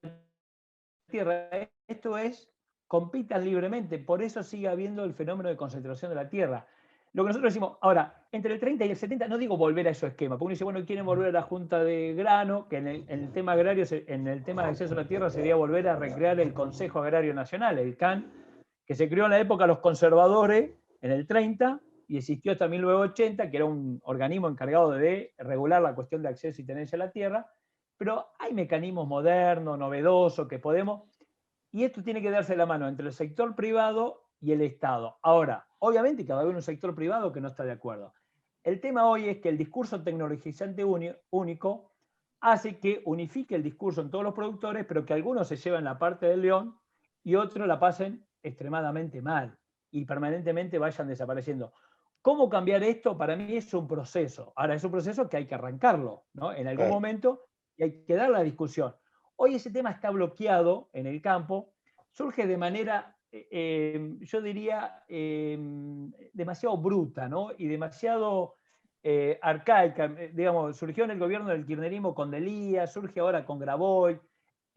tierra. Esto es, compitan libremente. Por eso sigue habiendo el fenómeno de concentración de la tierra. Lo que nosotros decimos, ahora, entre el 30 y el 70, no digo volver a esos esquemas, porque uno dice, bueno, quieren volver a la Junta de Grano, que en el tema agrario, en el tema de acceso a la tierra, sería volver a recrear el Consejo Agrario Nacional, el CAN, que se creó en la época de los conservadores, en el 30, y existió hasta 1980, que era un organismo encargado de regular la cuestión de acceso y tenencia a la tierra, pero hay mecanismos modernos, novedosos, que podemos, y esto tiene que darse la mano entre el sector privado y el Estado. Ahora, obviamente que va a haber un sector privado que no está de acuerdo. El tema hoy es que el discurso tecnologizante único hace que unifique el discurso en todos los productores, pero que algunos se lleven la parte del león y otros la pasen extremadamente mal y permanentemente vayan desapareciendo. ¿Cómo cambiar esto? Para mí es un proceso. Ahora, es un proceso que hay que arrancarlo, ¿no? En algún momento, y hay que dar la discusión. Hoy ese tema está bloqueado en el campo, surge de manera, yo diría, demasiado bruta, ¿no? Y demasiado arcaica. Digamos, surgió en el gobierno del kirchnerismo con Delía, surge ahora con Graboy,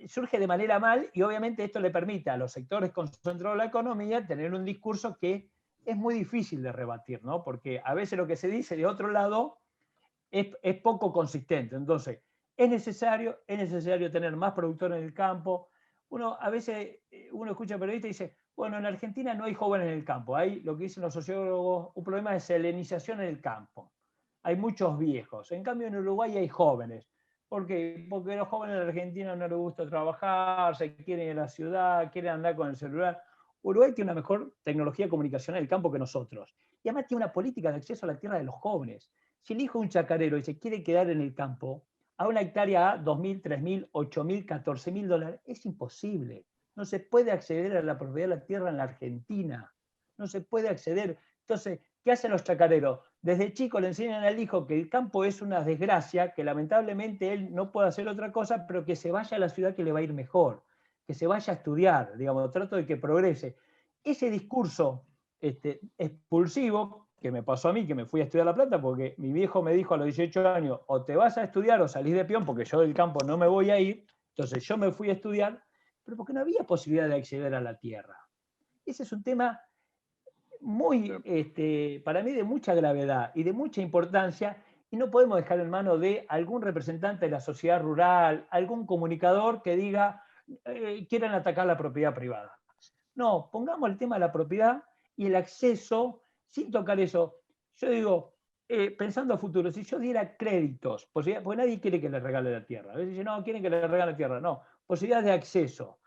surge de manera mal, y obviamente esto le permite a los sectores concentrados de la economía tener un discurso que es muy difícil de rebatir, ¿no? Porque a veces lo que se dice de otro lado es poco consistente. Entonces, es necesario tener más productores en el campo. A veces uno escucha periodistas y dice, bueno, en Argentina no hay jóvenes en el campo. Hay, lo que dicen los sociólogos, un problema de selenización en el campo. Hay muchos viejos. En cambio, en Uruguay hay jóvenes. ¿Por qué? Porque a los jóvenes en Argentina no les gusta trabajar, se quieren ir a la ciudad, quieren andar con el celular. Uruguay tiene una mejor tecnología comunicacional del campo que nosotros. Y además tiene una política de acceso a la tierra de los jóvenes. Si el hijo de un chacarero y se quiere quedar en el campo, a una hectárea a $2.000, $3.000, $8.000, $14.000, es imposible. No se puede acceder a la propiedad de la tierra en la Argentina. No se puede acceder. Entonces, ¿qué hacen los chacareros? Desde chico le enseñan al hijo que el campo es una desgracia, que lamentablemente él no puede hacer otra cosa, pero que se vaya a la ciudad que le va a ir mejor, que se vaya a estudiar, digamos, trato de que progrese. Ese discurso expulsivo, que me pasó a mí, que me fui a estudiar a La Plata, porque mi viejo me dijo a los 18 años, o te vas a estudiar o salís de peón, porque yo del campo no me voy a ir. Entonces yo me fui a estudiar, pero porque no había posibilidad de acceder a la tierra. Ese es un tema muy, para mí, de mucha gravedad y de mucha importancia, y no podemos dejar en manos de algún representante de la sociedad rural, algún comunicador que diga, quieren atacar la propiedad privada. No, pongamos el tema de la propiedad y el acceso sin tocar eso. Yo digo, pensando a futuro, si yo diera créditos, porque nadie quiere que le regale la tierra. A veces dicen, no, quieren que le regale la tierra. No, posibilidades de acceso,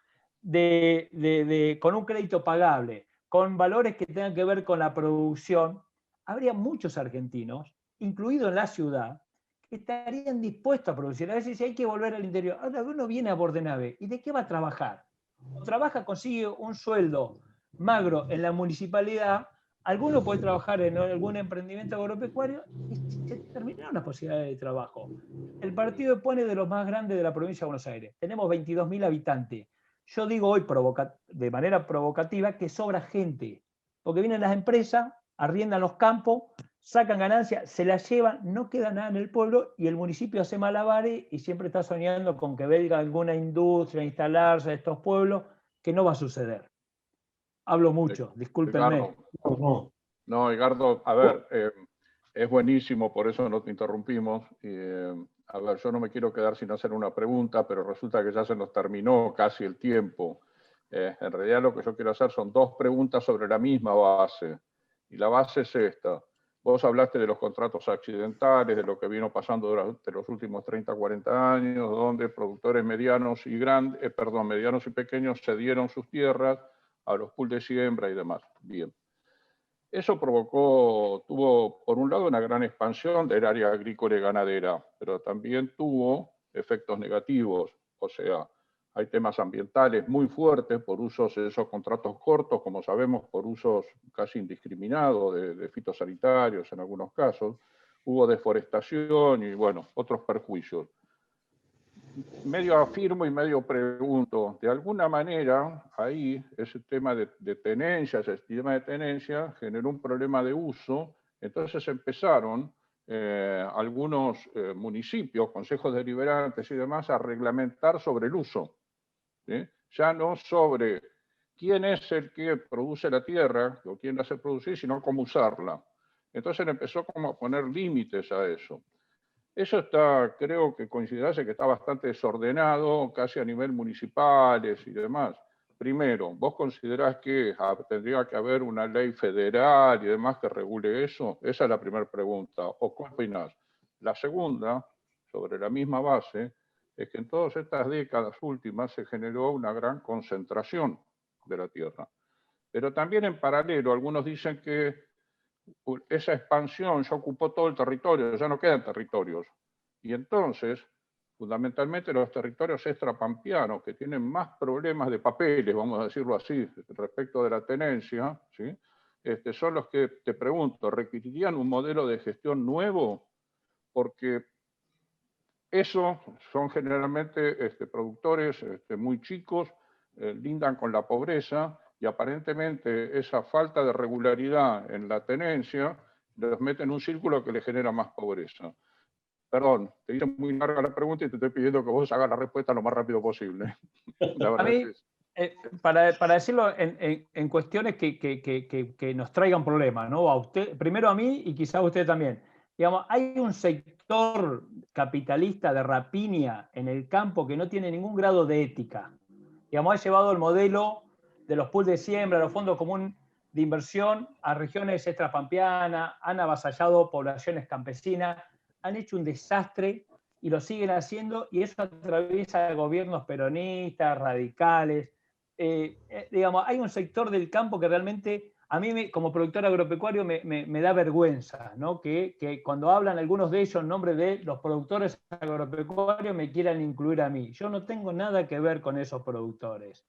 con un crédito pagable, con valores que tengan que ver con la producción, habría muchos argentinos, incluido en la ciudad, que estarían dispuestos a producir. A veces hay que volver al interior. Ahora uno viene a Bordenave, ¿y de qué va a trabajar? Trabaja, consigue un sueldo magro en la municipalidad, alguno puede trabajar en algún emprendimiento agropecuario y se terminaron las posibilidades de trabajo. El partido pone de los más grandes de la provincia de Buenos Aires. Tenemos 22.000 habitantes. Yo digo hoy de manera provocativa que sobra gente, porque vienen las empresas, arriendan los campos, sacan ganancias, se las llevan, no queda nada en el pueblo y el municipio hace malabares y siempre está soñando con que venga alguna industria a instalarse a estos pueblos, que no va a suceder. Hablo mucho, discúlpenme. No, Edgardo, a ver, es buenísimo, por eso no te interrumpimos. A ver, yo no me quiero quedar sin hacer una pregunta, pero resulta que ya se nos terminó casi el tiempo. En realidad lo que yo quiero hacer son dos preguntas sobre la misma base. Y la base es esta. Vos hablaste de los contratos accidentales, de lo que vino pasando durante los últimos 30, 40 años, donde productores medianos y pequeños cedieron sus tierras a los pools de siembra y demás. Bien. Eso tuvo, por un lado, una gran expansión del área agrícola y ganadera, pero también tuvo efectos negativos. O sea, hay temas ambientales muy fuertes por usos de esos contratos cortos, como sabemos, por usos casi indiscriminados de fitosanitarios en algunos casos. Hubo deforestación y, bueno, otros perjuicios. Medio afirmo y medio pregunto, de alguna manera, ahí ese tema de tenencia, ese sistema de tenencia, generó un problema de uso, entonces empezaron algunos municipios, consejos deliberantes y demás, a reglamentar sobre el uso. ¿Sí? Ya no sobre quién es el que produce la tierra o quién la hace producir, sino cómo usarla. Entonces empezó como a poner límites a eso. Eso está, creo que coincidirás que está bastante desordenado, casi a nivel municipales y demás. Primero, ¿vos considerás que tendría que haber una ley federal y demás que regule eso? Esa es la primera pregunta. ¿O qué opinás? La segunda, sobre la misma base, es que en todas estas décadas últimas se generó una gran concentración de la tierra. Pero también en paralelo, algunos dicen que esa expansión ya ocupó todo el territorio, ya no quedan territorios. Y entonces, fundamentalmente los territorios extrapampeanos, que tienen más problemas de papeles, vamos a decirlo así, respecto de la tenencia, ¿sí? Son los que, te pregunto, ¿requerirían un modelo de gestión nuevo? Porque eso son generalmente productores muy chicos, lindan con la pobreza, y aparentemente esa falta de regularidad en la tenencia los mete en un círculo que le genera más pobreza. Perdón, te hice muy larga la pregunta y te estoy pidiendo que vos hagas la respuesta lo más rápido posible. La verdad a mí, para decirlo en cuestiones que nos traigan problemas, ¿no? A usted, primero a mí y quizá a usted también. Digamos, hay un sector capitalista de rapiña en el campo que no tiene ningún grado de ética. Digamos, ha llevado el modelo de los pools de siembra, los fondos comunes de inversión a regiones extrapampeanas, han avasallado poblaciones campesinas, han hecho un desastre y lo siguen haciendo, y eso atraviesa gobiernos peronistas, radicales. Digamos, hay un sector del campo que realmente a mí, como productor agropecuario, me da vergüenza, ¿no? Que cuando hablan algunos de ellos en nombre de los productores agropecuarios me quieran incluir a mí. Yo no tengo nada que ver con esos productores.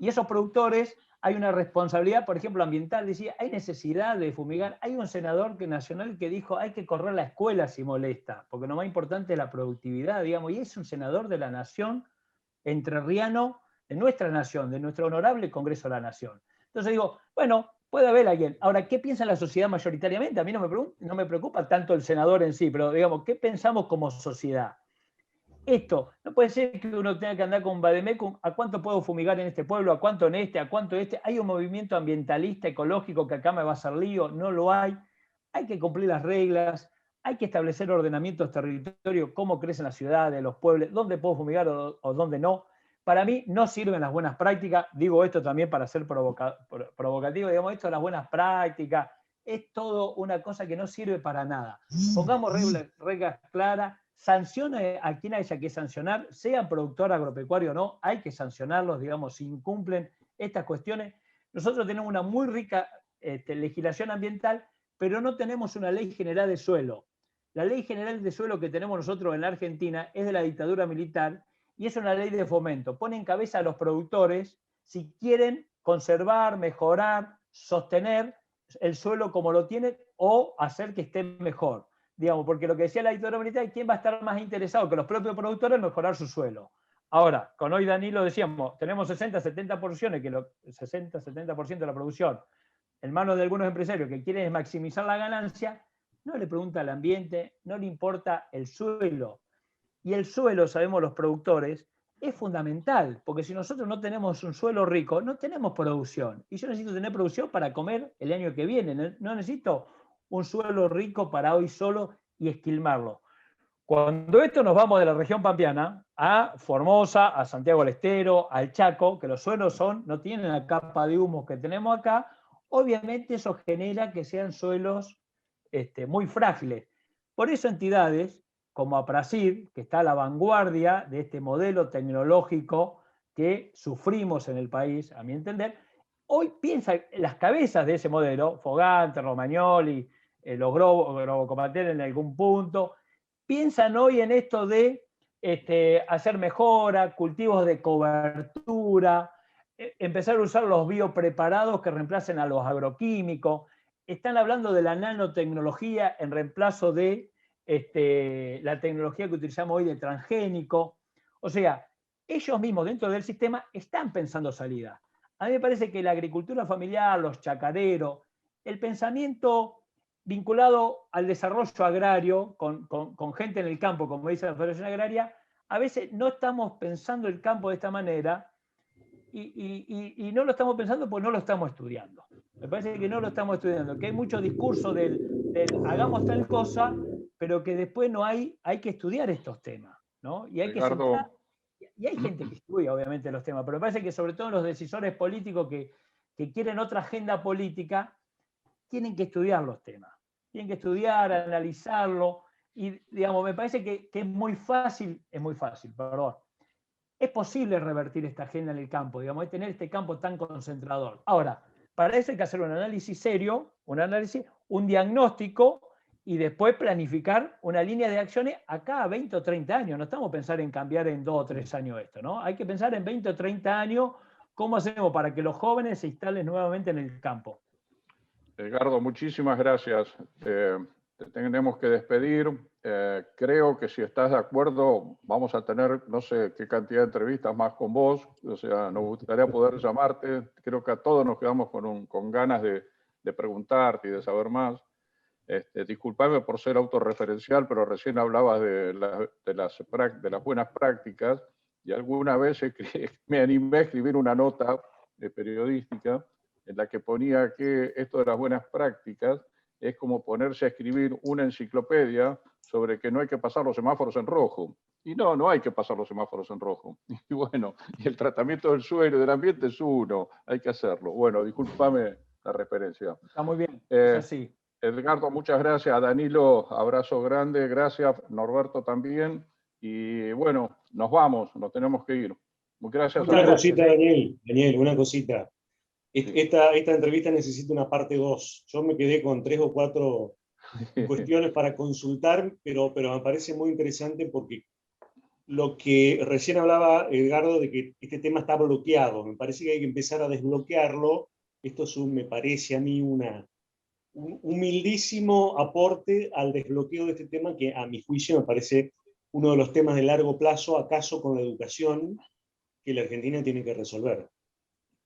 Y esos productores, hay una responsabilidad, por ejemplo, ambiental. Decía, hay necesidad de fumigar. Hay un senador nacional que dijo, hay que correr la escuela si molesta, porque lo más importante es la productividad, digamos. Y es un senador de la nación entrerriano, de nuestra nación, de nuestro honorable Congreso de la Nación. Entonces digo, bueno, puede haber alguien. Ahora, ¿qué piensa la sociedad mayoritariamente? A mí no me preocupa tanto el senador en sí, pero digamos, ¿qué pensamos como sociedad? Esto, no puede ser que uno tenga que andar con un vademecum, ¿a cuánto puedo fumigar en este pueblo? ¿A cuánto en este? ¿A cuánto en este? ¿Hay un movimiento ambientalista, ecológico que acá me va a hacer lío? No lo hay. Hay que cumplir las reglas, hay que establecer ordenamientos territorios, cómo crecen las ciudades, los pueblos, dónde puedo fumigar o dónde no. Para mí no sirven las buenas prácticas, digo esto también para ser provocativo, digamos, esto de las buenas prácticas, es todo una cosa que no sirve para nada. Pongamos reglas claras, sancione a quien haya que sancionar, sea productor agropecuario o no, hay que sancionarlos, digamos, si incumplen estas cuestiones. Nosotros tenemos una muy rica legislación ambiental, pero no tenemos una ley general de suelo. La ley general de suelo que tenemos nosotros en la Argentina es de la dictadura militar y es una ley de fomento. Pone en cabeza a los productores si quieren conservar, mejorar, sostener el suelo como lo tienen o hacer que esté mejor. Digamos, porque lo que decía la dictadura militar, ¿quién va a estar más interesado que los propios productores en mejorar su suelo? Ahora, con hoy Danilo decíamos, tenemos 60-70% de la producción en manos de algunos empresarios que quieren maximizar la ganancia, no le pregunta al ambiente, no le importa el suelo. Y el suelo, sabemos los productores, es fundamental, porque si nosotros no tenemos un suelo rico, no tenemos producción. Y yo necesito tener producción para comer el año que viene. No necesito un suelo rico para hoy solo y esquilmarlo. Cuando esto nos vamos de la región pampeana a Formosa, a Santiago del Estero, al Chaco, que los suelos no tienen la capa de humo que tenemos acá, obviamente eso genera que sean suelos muy frágiles. Por eso entidades como APRASID, que está a la vanguardia de este modelo tecnológico que sufrimos en el país, a mi entender, hoy piensa en las cabezas de ese modelo, Fogante, Romagnoli, los Grobocomater en algún punto, piensan hoy en esto de hacer mejora, cultivos de cobertura, empezar a usar los biopreparados que reemplacen a los agroquímicos. Están hablando de la nanotecnología en reemplazo de la tecnología que utilizamos hoy de transgénico. O sea, ellos mismos dentro del sistema están pensando salidas. A mí me parece que la agricultura familiar, los chacareros, el pensamiento vinculado al desarrollo agrario, con gente en el campo, como dice la Federación Agraria, a veces no estamos pensando el campo de esta manera y no lo estamos pensando porque no lo estamos estudiando. Me parece que no lo estamos estudiando, que hay mucho discurso del hagamos tal cosa, pero que después no hay que estudiar estos temas, ¿no? Y hay Ricardo, que sentar, y hay gente que estudia obviamente los temas, pero me parece que sobre todo los decisores políticos que quieren otra agenda política, tienen que estudiar los temas, tienen que estudiar, analizarlo, y digamos, me parece que es muy fácil, perdón. Es posible revertir esta agenda en el campo, digamos, es tener este campo tan concentrador. Ahora, para eso hay que hacer un análisis serio, un diagnóstico y después planificar una línea de acciones acá a 20 o 30 años. No estamos pensando en cambiar en 2 o 3 años esto, ¿no? Hay que pensar en 20 o 30 años cómo hacemos para que los jóvenes se instalen nuevamente en el campo. Edgardo, muchísimas gracias. Te tenemos que despedir. Creo que si estás de acuerdo, vamos a tener no sé qué cantidad de entrevistas más con vos. O sea, nos gustaría poder llamarte. Creo que a todos nos quedamos con ganas de preguntarte y de saber más. Disculpame por ser autorreferencial, pero recién hablabas de las buenas prácticas y alguna vez me animé a escribir una nota periodística en la que ponía que esto de las buenas prácticas es como ponerse a escribir una enciclopedia sobre que no hay que pasar los semáforos en rojo. Y no hay que pasar los semáforos en rojo. Y bueno, y el tratamiento del suelo y del ambiente es uno, hay que hacerlo. Bueno, discúlpame la referencia. Está muy bien, es así. Edgardo, muchas gracias. A Danilo, abrazo grande, gracias. Norberto también. Y bueno, nos vamos, nos tenemos que ir. Muchas gracias. Una cosita, Daniel, una cosita. Esta entrevista necesita una parte 2. Yo me quedé con 3 o 4 cuestiones para consultar, pero me parece muy interesante porque lo que recién hablaba Edgardo de que este tema está bloqueado, me parece que hay que empezar a desbloquearlo. Esto me parece a mí un humildísimo aporte al desbloqueo de este tema que a mi juicio me parece uno de los temas de largo plazo, acaso con la educación, que la Argentina tiene que resolver.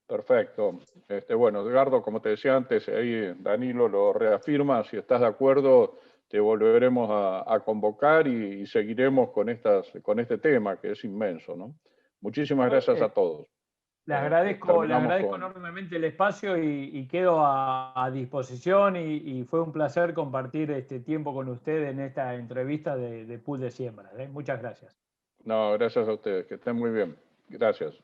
Perfecto. Bueno, Edgardo, como te decía antes, ahí Danilo lo reafirma. Si estás de acuerdo, te volveremos a convocar y seguiremos con este tema que es inmenso, ¿no? Muchísimas gracias a todos. Les agradezco enormemente el espacio y quedo a disposición y fue un placer compartir este tiempo con ustedes en esta entrevista de Pool de Siembras. Muchas gracias. No, gracias a ustedes, que estén muy bien. Gracias.